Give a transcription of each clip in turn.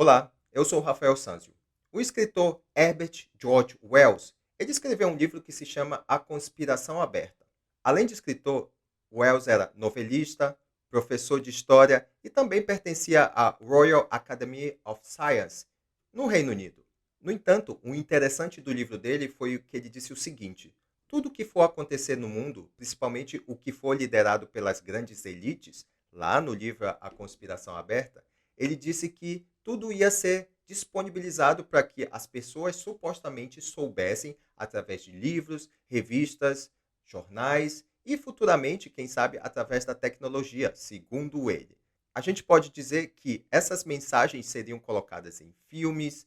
Olá, eu sou o Rafael Sanzio. O escritor Herbert George Wells, ele escreveu um livro que se chama A Conspiração Aberta. Além de escritor, Wells era novelista, professor de história e também pertencia à Royal Academy of Science, no Reino Unido. No entanto, o interessante do livro dele foi que ele disse o seguinte: tudo o que for acontecer no mundo, principalmente o que for liderado pelas grandes elites, lá no livro A Conspiração Aberta, ele disse que tudo ia ser disponibilizado para que as pessoas supostamente soubessem através de livros, revistas, jornais e futuramente, quem sabe, através da tecnologia, segundo ele. A gente pode dizer que essas mensagens seriam colocadas em filmes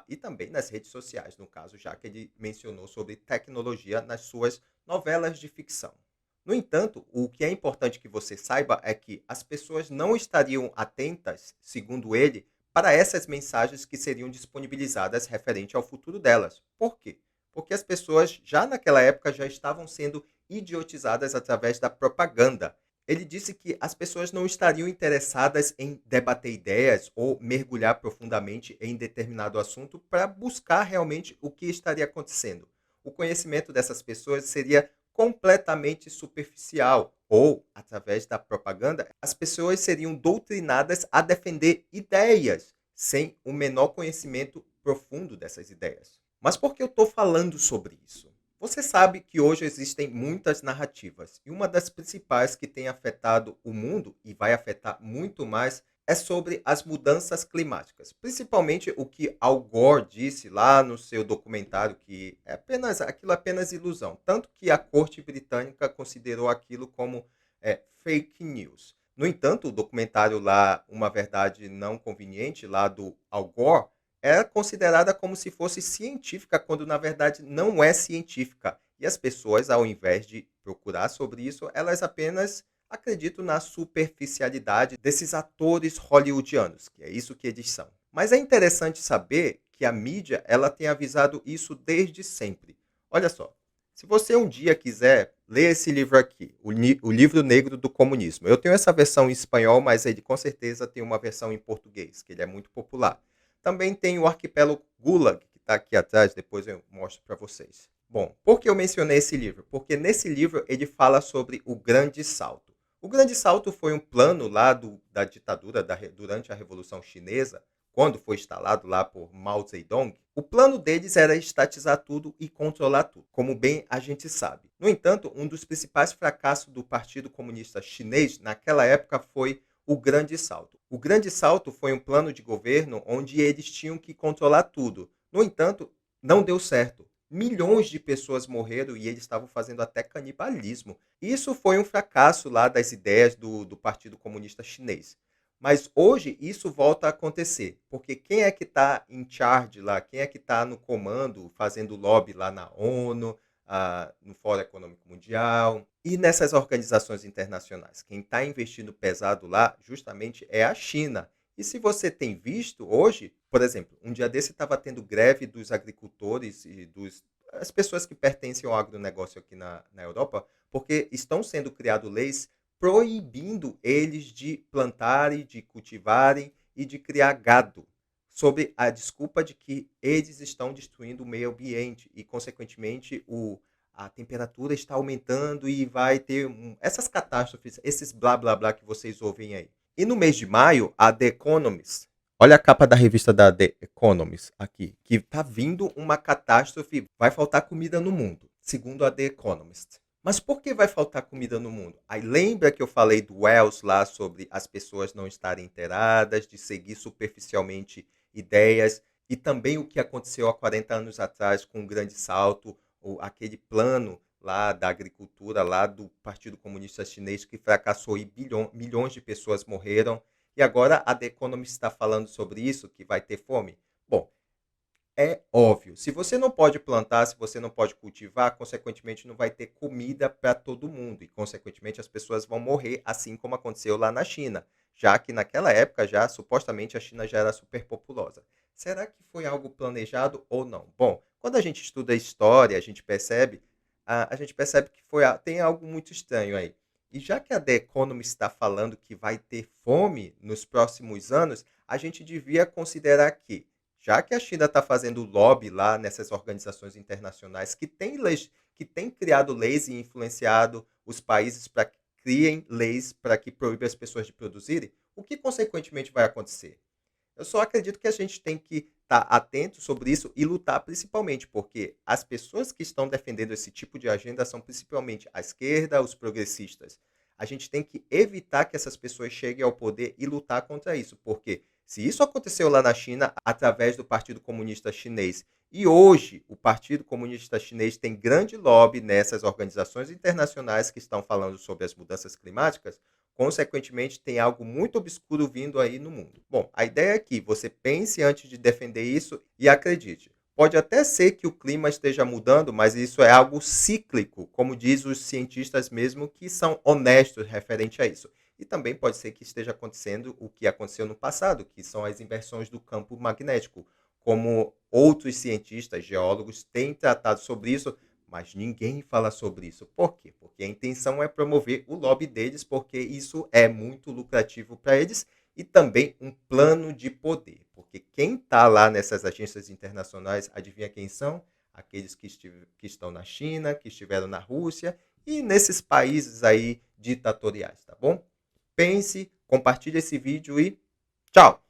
e também nas redes sociais, no caso, já que ele mencionou sobre tecnologia nas suas novelas de ficção. No entanto, o que é importante que você saiba é que as pessoas não estariam atentas, segundo ele, para essas mensagens que seriam disponibilizadas referente ao futuro delas. Por quê? Porque as pessoas já naquela época já estavam sendo idiotizadas através da propaganda. Ele disse que as pessoas não estariam interessadas em debater ideias ou mergulhar profundamente em determinado assunto para buscar realmente o que estaria acontecendo. O conhecimento dessas pessoas seria completamente superficial ou, através da propaganda, as pessoas seriam doutrinadas a defender ideias sem o menor conhecimento profundo dessas ideias. Mas por que eu estou falando sobre isso? Você sabe que hoje existem muitas narrativas e uma das principais que tem afetado o mundo e vai afetar muito mais é sobre as mudanças climáticas, principalmente o que Al Gore disse lá no seu documentário que é apenas aquilo é apenas ilusão, tanto que a corte britânica considerou aquilo como fake news. No entanto, o documentário lá, Uma Verdade Não Conveniente, lá do Al Gore, é considerada como se fosse científica, quando na verdade não é científica. E as pessoas, ao invés de procurar sobre isso, elas apenas acreditam na superficialidade desses atores hollywoodianos, que é isso que eles são. Mas é interessante saber que a mídia ela tem avisado isso desde sempre. Olha só, se você um dia quiser ler esse livro aqui, o Livro Negro do Comunismo, eu tenho essa versão em espanhol, mas ele com certeza tem uma versão em português, que ele é muito popular. Também tem o arquipélago Gulag, que está aqui atrás, depois eu mostro para vocês. Bom, por que eu mencionei esse livro? Porque nesse livro ele fala sobre o Grande Salto. O Grande Salto foi um plano lá da ditadura durante a Revolução Chinesa, quando foi instalado lá por Mao Zedong. O plano deles era estatizar tudo e controlar tudo, como bem a gente sabe. No entanto, um dos principais fracassos do Partido Comunista Chinês naquela época foi o Grande Salto. O Grande Salto foi um plano de governo onde eles tinham que controlar tudo. No entanto, não deu certo. Milhões de pessoas morreram e eles estavam fazendo até canibalismo. Isso foi um fracasso lá das ideias do Partido Comunista Chinês. Mas hoje isso volta a acontecer, porque quem é que está em charge lá, quem é que está no comando, fazendo lobby lá na ONU, no Fórum Econômico Mundial e nessas organizações internacionais? Quem está investindo pesado lá justamente é a China. E se você tem visto hoje, por exemplo, um dia desse estava tendo greve dos agricultores e as pessoas que pertencem ao agronegócio aqui na Europa, porque estão sendo criadas leis proibindo eles de plantarem, de cultivarem e de criar gado, sob a desculpa de que eles estão destruindo o meio ambiente e, consequentemente, a temperatura está aumentando e vai ter essas catástrofes, esses blá blá blá que vocês ouvem aí. E no mês de maio, a The Economist, olha a capa da revista da The Economist aqui, que está vindo uma catástrofe, vai faltar comida no mundo, segundo a The Economist. Mas por que vai faltar comida no mundo? Aí lembra que eu falei do Wells lá sobre as pessoas não estarem inteiradas, de seguir superficialmente ideias, e também o que aconteceu há 40 anos atrás com o Grande Salto, aquele plano lá da agricultura, lá do Partido Comunista Chinês, que fracassou e milhões de pessoas morreram. E agora a The Economist está falando sobre isso, que vai ter fome. Bom, é óbvio. Se você não pode plantar, se você não pode cultivar, consequentemente não vai ter comida para todo mundo. E, consequentemente, as pessoas vão morrer, assim como aconteceu lá na China. Já que naquela época, já supostamente a China já era superpopulosa. Será que foi algo planejado ou não? Bom, quando a gente estuda história, a gente percebe que tem algo muito estranho aí. E já que a The Economist está falando que vai ter fome nos próximos anos, a gente devia considerar que, já que a China está fazendo lobby lá nessas organizações internacionais que têm leis, que têm criado leis e influenciado os países para que criem leis para que proíbam as pessoas de produzirem, o que consequentemente vai acontecer? Eu só acredito que a gente tem que estar atento sobre isso e lutar principalmente, porque as pessoas que estão defendendo esse tipo de agenda são principalmente a esquerda, os progressistas. A gente tem que evitar que essas pessoas cheguem ao poder e lutar contra isso, porque se isso aconteceu lá na China através do Partido Comunista Chinês e hoje o Partido Comunista Chinês tem grande lobby nessas organizações internacionais que estão falando sobre as mudanças climáticas, consequentemente, tem algo muito obscuro vindo aí no mundo. Bom, a ideia é que você pense antes de defender isso e acredite. Pode até ser que o clima esteja mudando, mas isso é algo cíclico, como diz os cientistas mesmo, que são honestos referente a isso. E também pode ser que esteja acontecendo o que aconteceu no passado, que são as inversões do campo magnético, como outros cientistas, geólogos, têm tratado sobre isso, mas ninguém fala sobre isso. Por quê? Porque a intenção é promover o lobby deles, porque isso é muito lucrativo para eles e também um plano de poder. Porque quem está lá nessas agências internacionais, adivinha quem são? Aqueles que estão na China, que estiveram na Rússia e nesses países aí ditatoriais, tá bom? Pense, compartilhe esse vídeo e tchau!